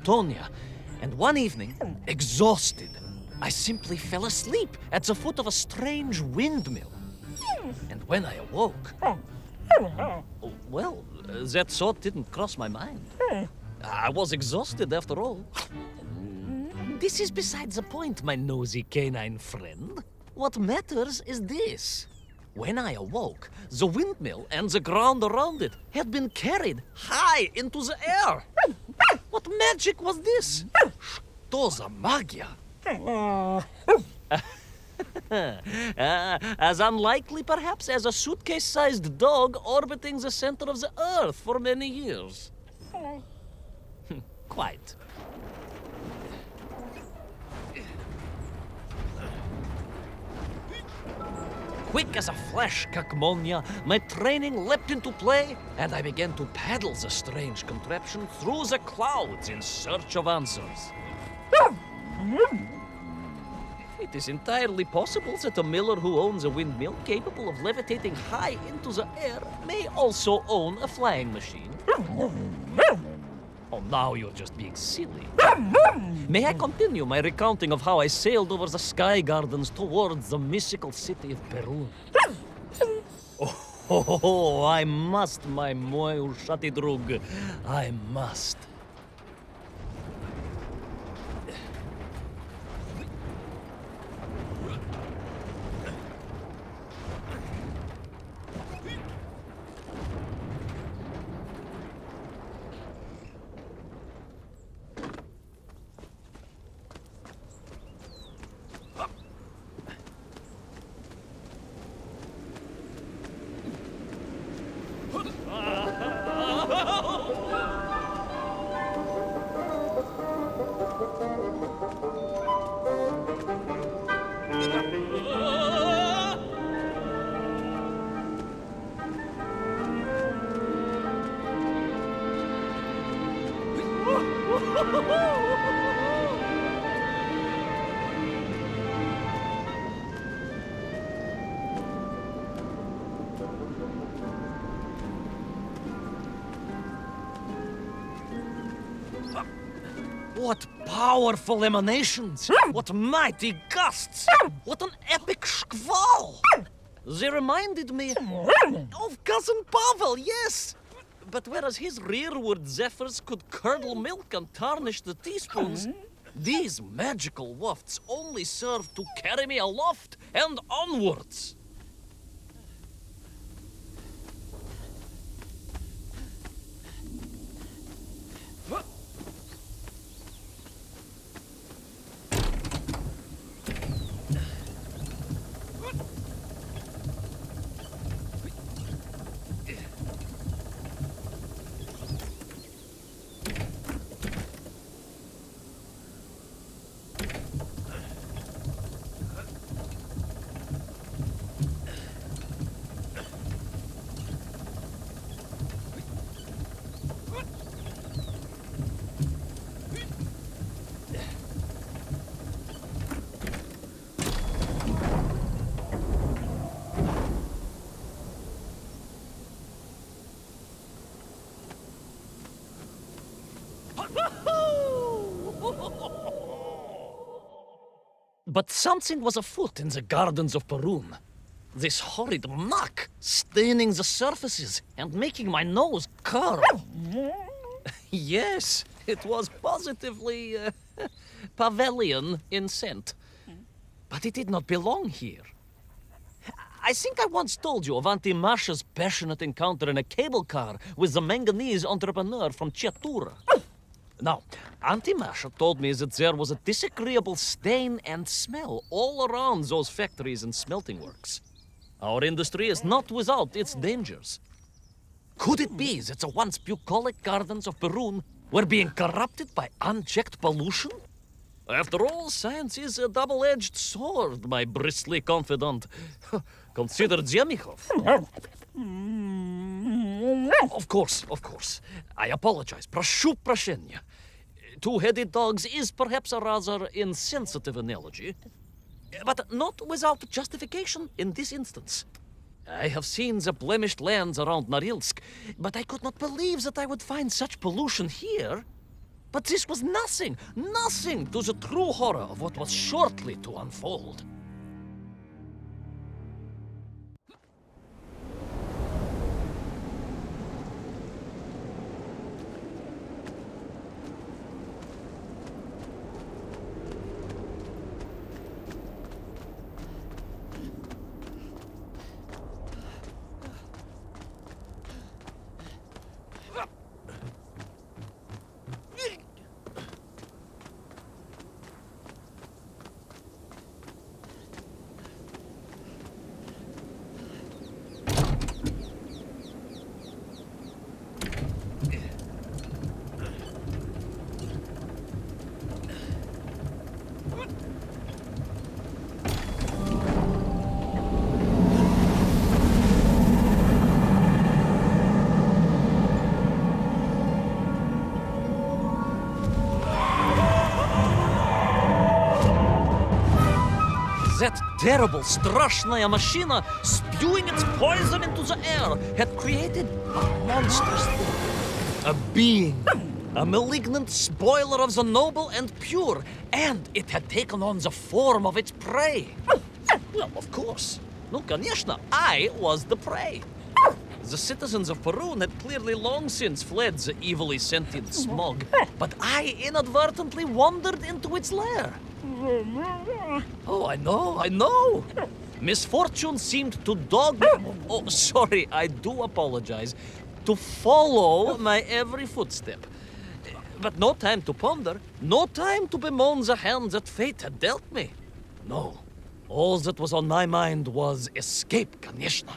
Tonya, and one evening, exhausted, I simply fell asleep at the foot of a strange windmill. And when I awoke, well, that thought didn't cross my mind. I was exhausted after all. This is beside the point, my nosy canine friend. What matters is this. When I awoke, the windmill and the ground around it had been carried high into the air. What magic was this? Что за магия? As unlikely, perhaps, as a suitcase-sized dog orbiting the center of the Earth for many years. Quite. Quick as a flash, Kakmonia, my training leapt into play, and I began to paddle the strange contraption through the clouds in search of answers. It is entirely possible that a miller who owns a windmill capable of levitating high into the air may also own a flying machine. Oh, now you're just being silly. May I continue my recounting of how I sailed over the sky gardens towards the mystical city of Peru? Oh, I must, my moi ushati drug. I must. What powerful emanations! What mighty gusts! What an epic schwall! They reminded me of Cousin Pavel, yes! But whereas his rearward zephyrs could curdle milk and tarnish the teaspoons, these magical wafts only serve to carry me aloft and onwards. But something was afoot in the gardens of Perun. This horrid muck staining the surfaces and making my nose curl. Yes, it was positively Pavelian in scent. But it did not belong here. I think I once told you of Auntie Masha's passionate encounter in a cable car with the manganese entrepreneur from Chiatura. Now, Auntie Masha told me that there was a disagreeable stain and smell all around those factories and smelting works. Our industry is not without its dangers. Could it be that the once bucolic gardens of Perun were being corrupted by unchecked pollution? After all, science is a double-edged sword, my bristly confidant. Consider Zemikov. Of course. I apologize. Прошу прощения. Two-headed dogs is perhaps a rather insensitive analogy, but not without justification in this instance. I have seen the blemished lands around Norilsk, but I could not believe that I would find such pollution here. But this was nothing, nothing to the true horror of what was shortly to unfold. That terrible, straszная machina, spewing its poison into the air, had created a monstrous thing. A being. A malignant spoiler of the noble and pure. And it had taken on the form of its prey. Well, of course. No, конечно, I was the prey. The citizens of Perun had clearly long since fled the evilly sentient smog, but I inadvertently wandered into its lair. Oh, I know. Misfortune seemed to dog... Oh, sorry, I do apologize. To follow my every footstep. But no time to ponder, no time to bemoan the hand that fate had dealt me. No, all that was on my mind was escape, конечно.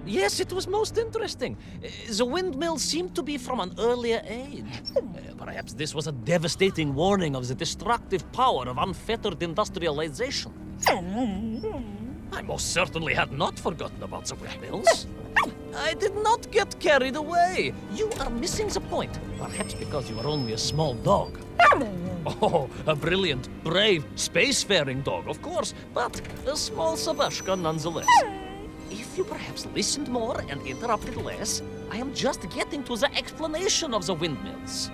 Yes, it was most interesting. The windmills seemed to be from an earlier age. Perhaps this was a devastating warning of the destructive power of unfettered industrialization. I most certainly had not forgotten about the windmills. I did not get carried away. You are missing the point. Perhaps because you are only a small dog. Oh, a brilliant, brave, spacefaring dog, of course, but a small Sabashka nonetheless. If you perhaps listened more and interrupted less, I am just getting to the explanation of the windmills.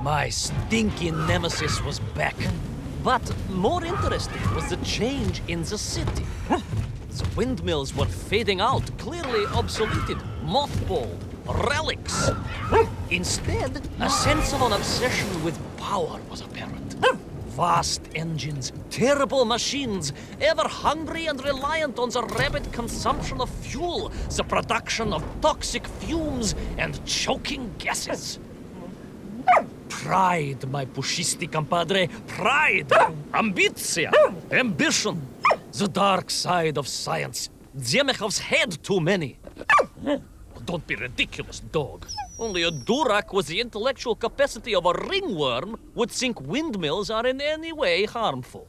My stinking nemesis was back. But more interesting was the change in the city. The windmills were fading out, clearly obsoleted, mothballed, relics. Instead, a sense of an obsession with power was apparent. Vast engines, terrible machines, ever hungry and reliant on the rapid consumption of fuel, the production of toxic fumes and choking gases. Pride, my pushisti compadre, pride, ambitia, ambition, the dark side of science. Zemechov's had too many. Don't be ridiculous, dog. Only a Durak with the intellectual capacity of a ringworm would think windmills are in any way harmful.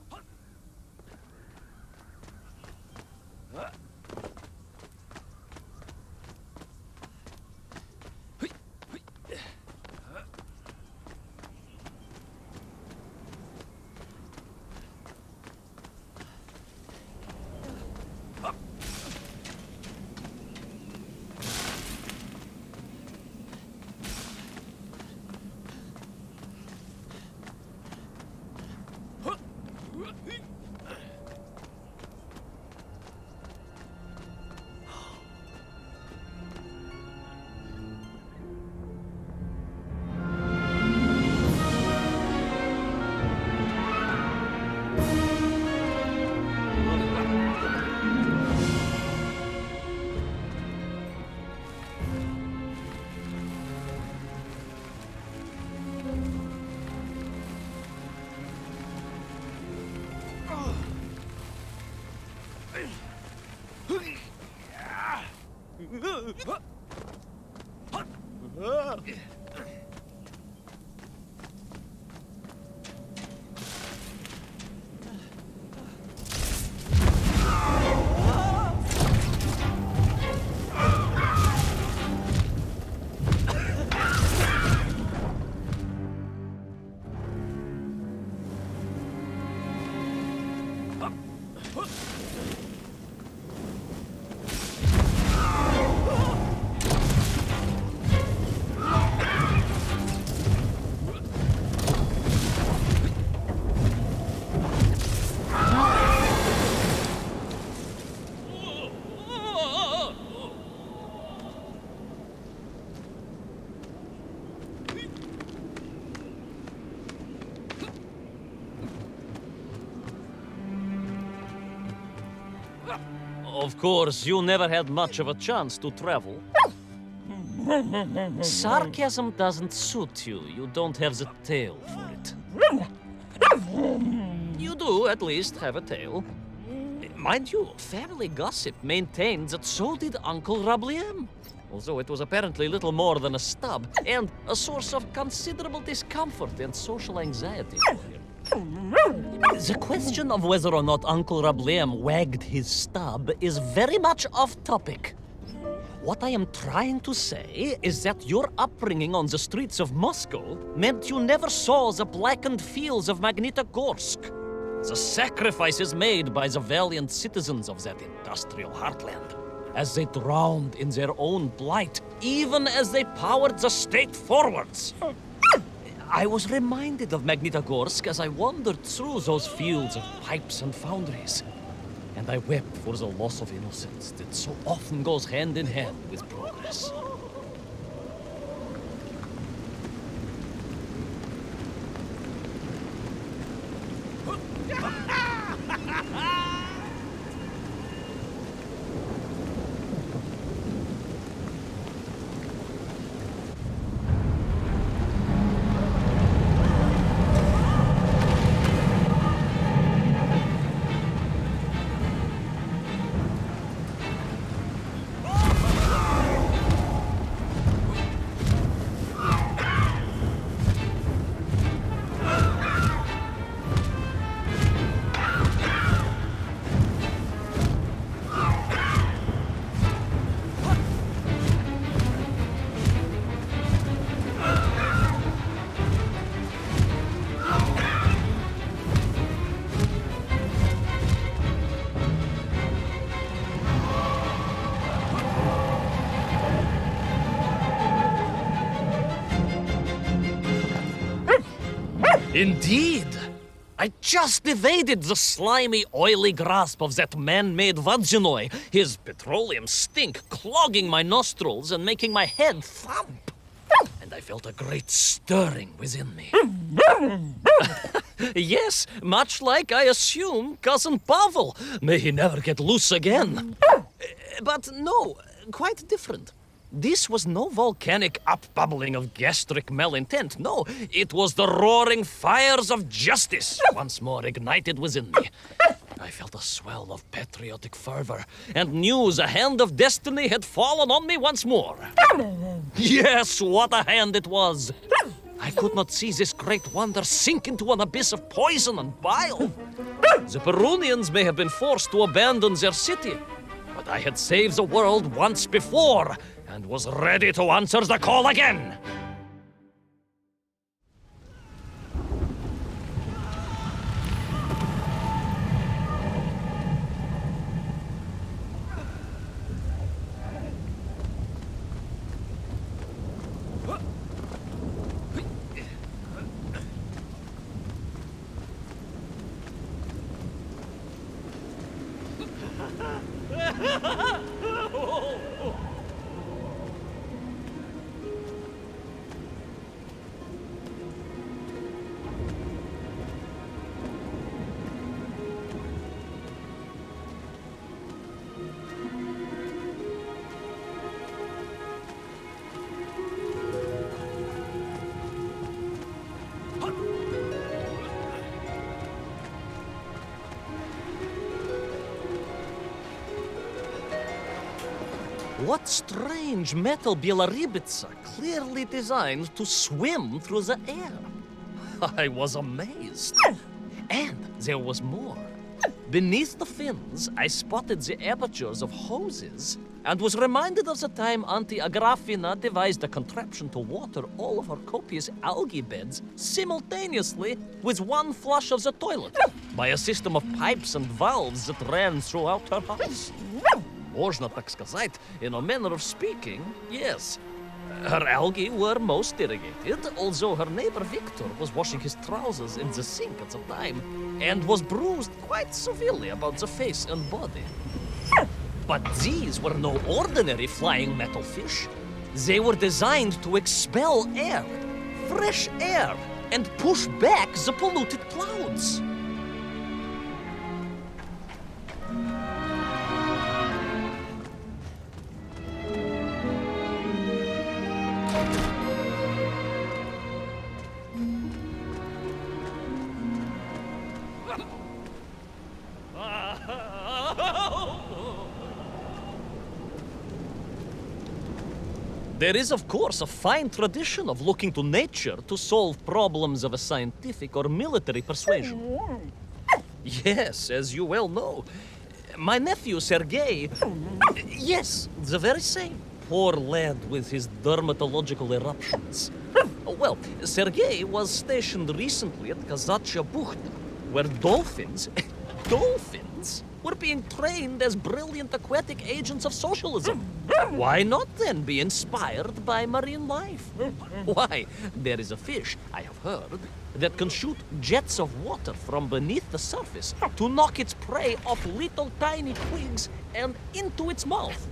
Of course, you never had much of a chance to travel. Sarcasm doesn't suit you. You don't have the tail for it. You do, at least, have a tail. Mind you, family gossip maintained that so did Uncle Rabliem. Although it was apparently little more than a stub, and a source of considerable discomfort and social anxiety for him. The question of whether or not Uncle Rabliem wagged his stub is very much off topic. What I am trying to say is that your upbringing on the streets of Moscow meant you never saw the blackened fields of Magnitogorsk, the sacrifices made by the valiant citizens of that industrial heartland, as they drowned in their own blight, even as they powered the state forwards. I was reminded of Magnitogorsk as I wandered through those fields of pipes and foundries, and I wept for the loss of innocence that so often goes hand in hand with progress. Indeed! I just evaded the slimy, oily grasp of that man-made Vadzinoi, his petroleum stink clogging my nostrils and making my head thump. And I felt a great stirring within me. Yes, much like I assume Cousin Pavel. May he never get loose again. But no, quite different. This was no volcanic upbubbling of gastric malintent. No, it was the roaring fires of justice once more ignited within me. I felt a swell of patriotic fervor and knew the hand of destiny had fallen on me once more. Yes, what a hand it was! I could not see this great wonder sink into an abyss of poison and bile. The Perunians may have been forced to abandon their city, but I had saved the world once before and was ready to answer the call again. What strange metal bielorybitsa clearly designed to swim through the air? I was amazed. And there was more. Beneath the fins, I spotted the apertures of hoses and was reminded of the time Auntie Agrafina devised a contraption to water all of her copious algae beds simultaneously with one flush of the toilet by a system of pipes and valves that ran throughout her house. Можно так сказать, in a manner of speaking, yes. Her algae were most irrigated, although her neighbor Victor was washing his trousers in the sink at the time and was bruised quite severely about the face and body. But these were no ordinary flying metal fish. They were designed to expel air, fresh air, and push back the polluted clouds. There is, of course, a fine tradition of looking to nature to solve problems of a scientific or military persuasion. Yes, as you well know. My nephew, Sergei... Yes, the very same. Poor lad with his dermatological eruptions. Well, Sergei was stationed recently at Kazachya Buchta, where dolphins... dolphins? Were being trained as brilliant aquatic agents of socialism. Why not then be inspired by marine life? Why, there is a fish, I have heard, that can shoot jets of water from beneath the surface to knock its prey off little tiny twigs and into its mouth.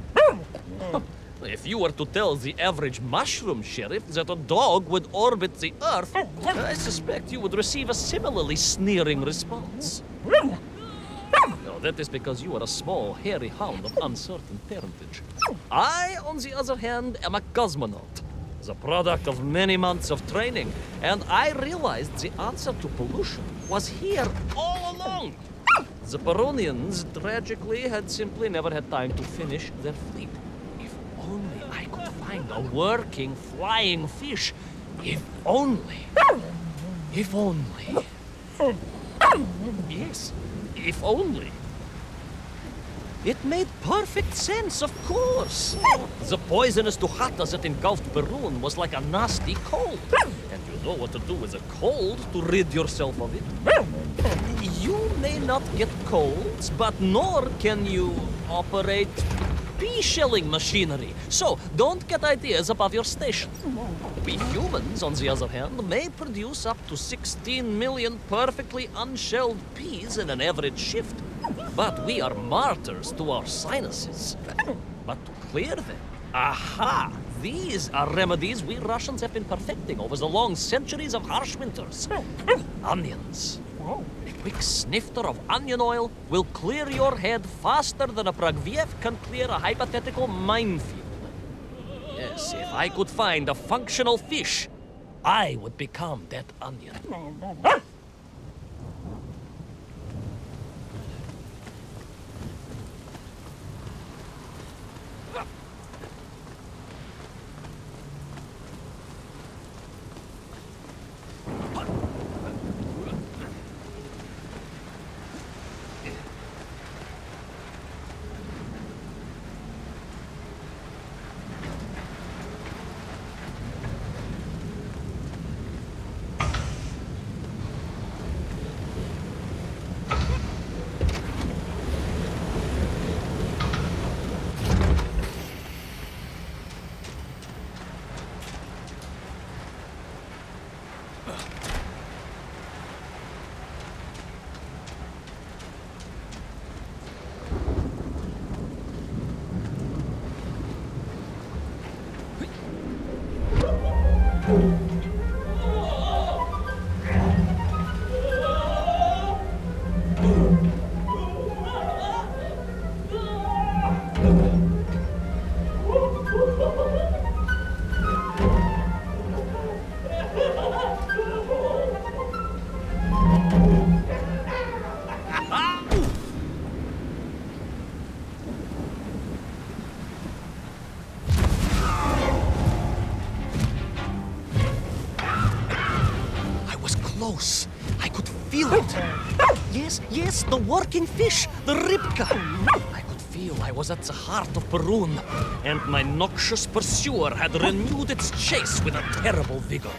If you were to tell the average mushroom sheriff that a dog would orbit the Earth, I suspect you would receive a similarly sneering response. No, that is because you are a small, hairy hound of uncertain parentage. I, on the other hand, am a cosmonaut, the product of many months of training, and I realized the answer to pollution was here all along. The Peronians, tragically, had simply never had time to finish their fleet. If only I could find a working, flying fish. If only. If only. Yes. If only. It made perfect sense, of course. The poisonous Tuhata that engulfed Perun was like a nasty cold. And you know what to do with a cold to rid yourself of it. You may not get colds, but nor can you operate pea-shelling machinery. So, don't get ideas above your station. We humans, on the other hand, may produce up to 16 million perfectly unshelled peas in an average shift. But we are martyrs to our sinuses. But to clear them, aha! These are remedies we Russians have been perfecting over the long centuries of harsh winters. Onions. A quick snifter of onion oil will clear your head faster than a Pragviev can clear a hypothetical minefield. Yes, if I could find a functional fish, I would become that onion. close. I could feel it. Yes, the working fish, the ribka. I could feel I was at the heart of Perun, and my noxious pursuer had renewed its chase with a terrible vigor.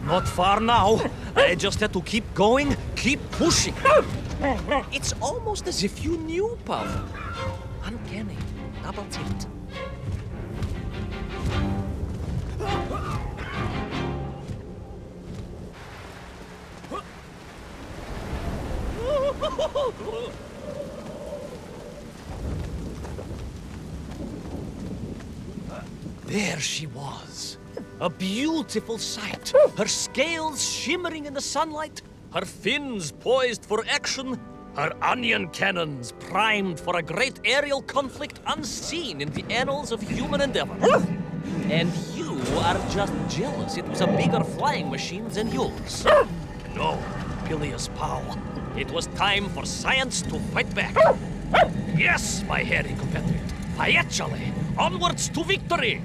Not far now. I just had to keep going, keep pushing. It's almost as if you knew, Pavel. Uncanny. Double tilt. There she was. A beautiful sight. Her scales shimmering in the sunlight, her fins poised for action, her onion cannons primed for a great aerial conflict unseen in the annals of human endeavor. And you are just jealous it was a bigger flying machine than yours. No, Peleus Pal. It was time for science to fight back. Yes, my hairy compatriot. Paechale, onwards to victory!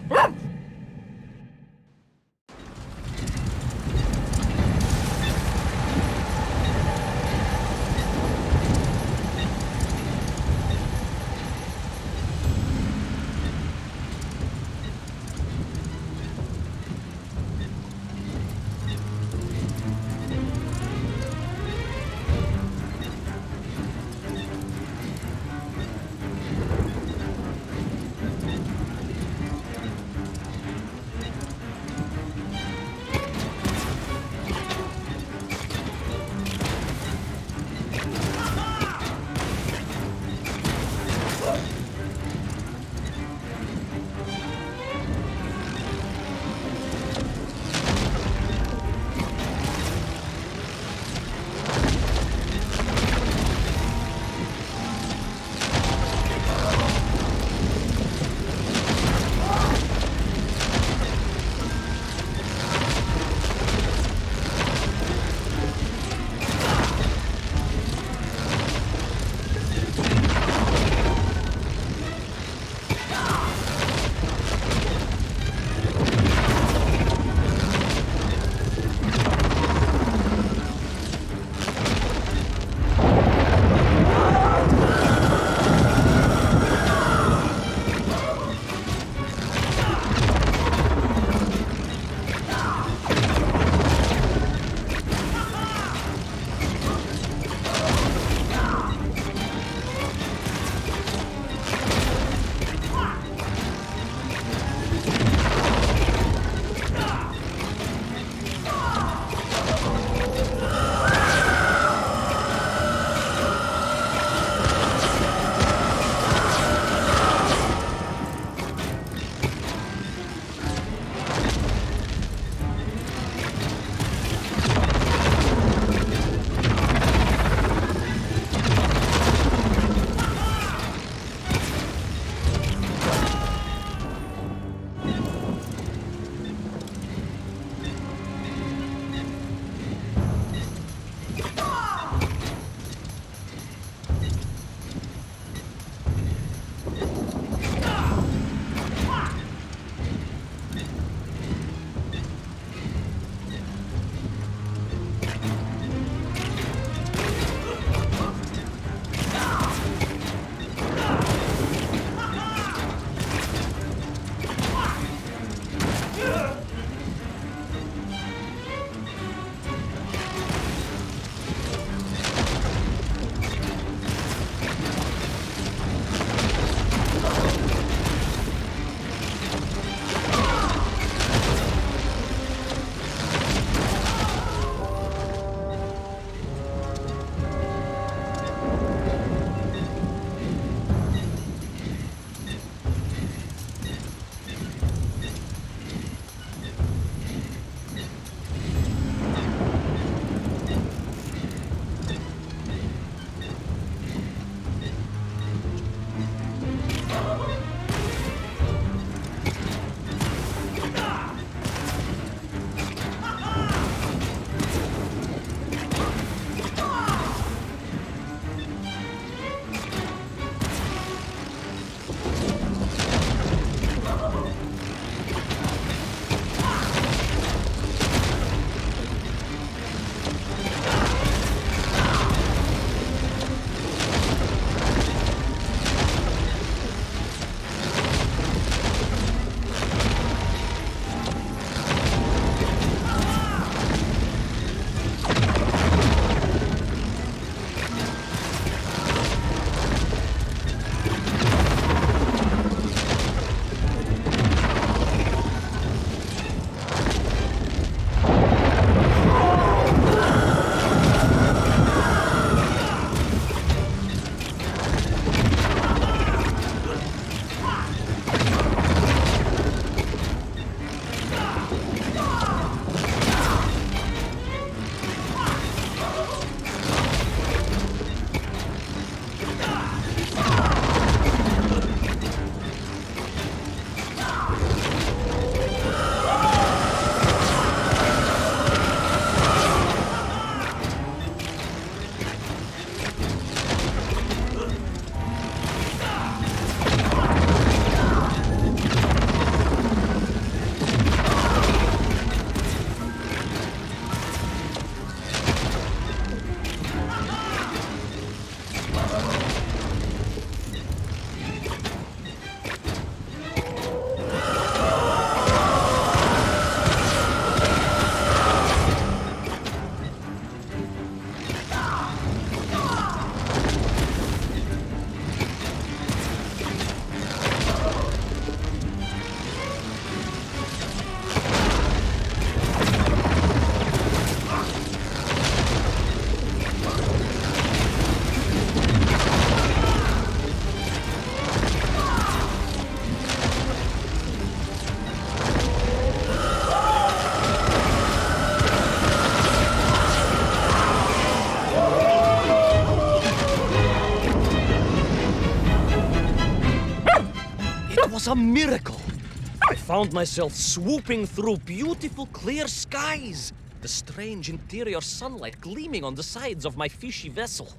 was a miracle. I found myself swooping through beautiful, clear skies, the strange interior sunlight gleaming on the sides of my fishy vessel.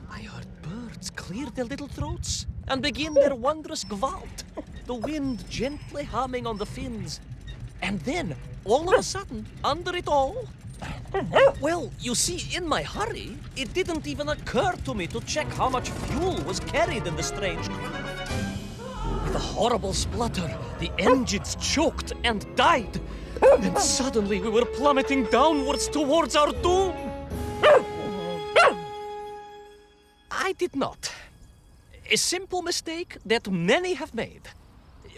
I heard birds clear their little throats and begin their wondrous gvalt, the wind gently humming on the fins. And then, all of a sudden, under it all, well, you see, in my hurry, it didn't even occur to me to check how much fuel was carried in the strange craft. With a horrible splutter, the engines choked and died. And suddenly we were plummeting downwards towards our doom. I did not. A simple mistake that many have made.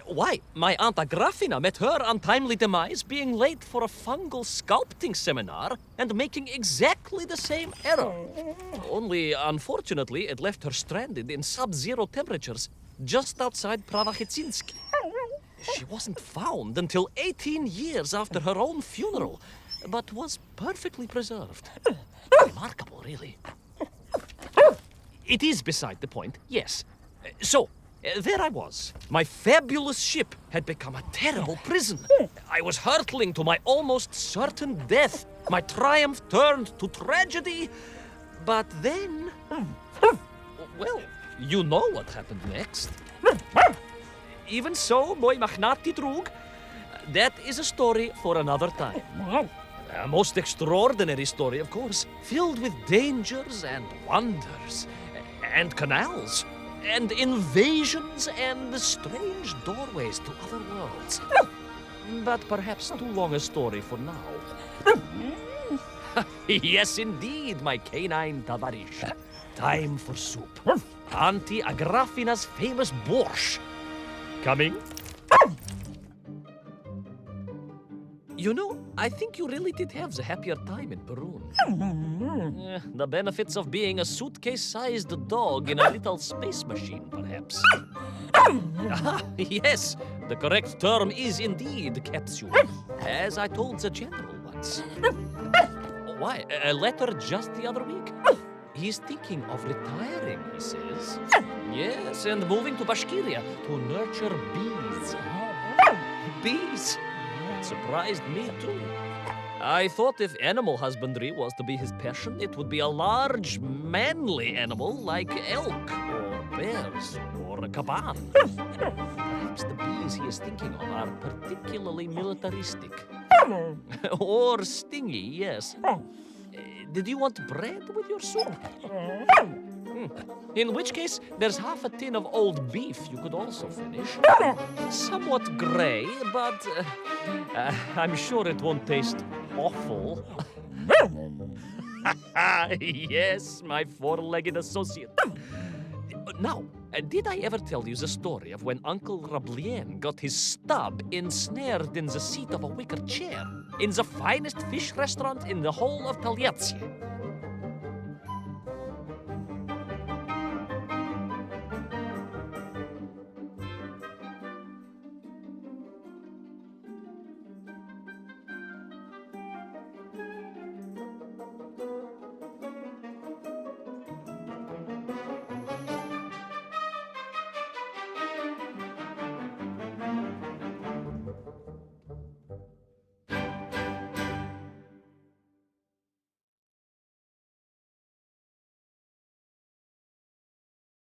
Why, my Aunt Agrafina met her untimely demise being late for a fungal sculpting seminar and making exactly the same error. Only, unfortunately, it left her stranded in sub-zero temperatures just outside Pravachitsinsk. She wasn't found until 18 years after her own funeral, but was perfectly preserved. Remarkable, really. It is beside the point, yes. So, there I was. My fabulous ship had become a terrible prison. I was hurtling to my almost certain death. My triumph turned to tragedy. But then... well, you know what happened next. Even so, mooi magnati drug, that is a story for another time. A most extraordinary story, of course, filled with dangers and wonders, and canals, and invasions, and strange doorways to other worlds. But perhaps too long a story for now. Yes, indeed, my canine tavarish. Time for soup. Auntie Agrafina's famous borscht. Coming? You know, I think you really did have the happier time in Peru. The benefits of being a suitcase-sized dog in a little space machine, perhaps. Yes, the correct term is indeed capsule, as I told the general once. Why, a letter just the other week? He's thinking of retiring, he says. Yes, and moving to Bashkiria to nurture bees. Bees? It surprised me, too. I thought if animal husbandry was to be his passion, it would be a large, manly animal like elk, or bears, or a caban. Perhaps the bees he is thinking of are particularly militaristic. Or stingy, yes. Did you want bread with your soup? In which case, there's half a tin of old beef you could also finish. Somewhat gray, but I'm sure it won't taste awful. Yes, my four-legged associate. Now, did I ever tell you the story of when Uncle Rablien got his stub ensnared in the seat of a wicker chair in the finest fish restaurant in the whole of Taliatsia?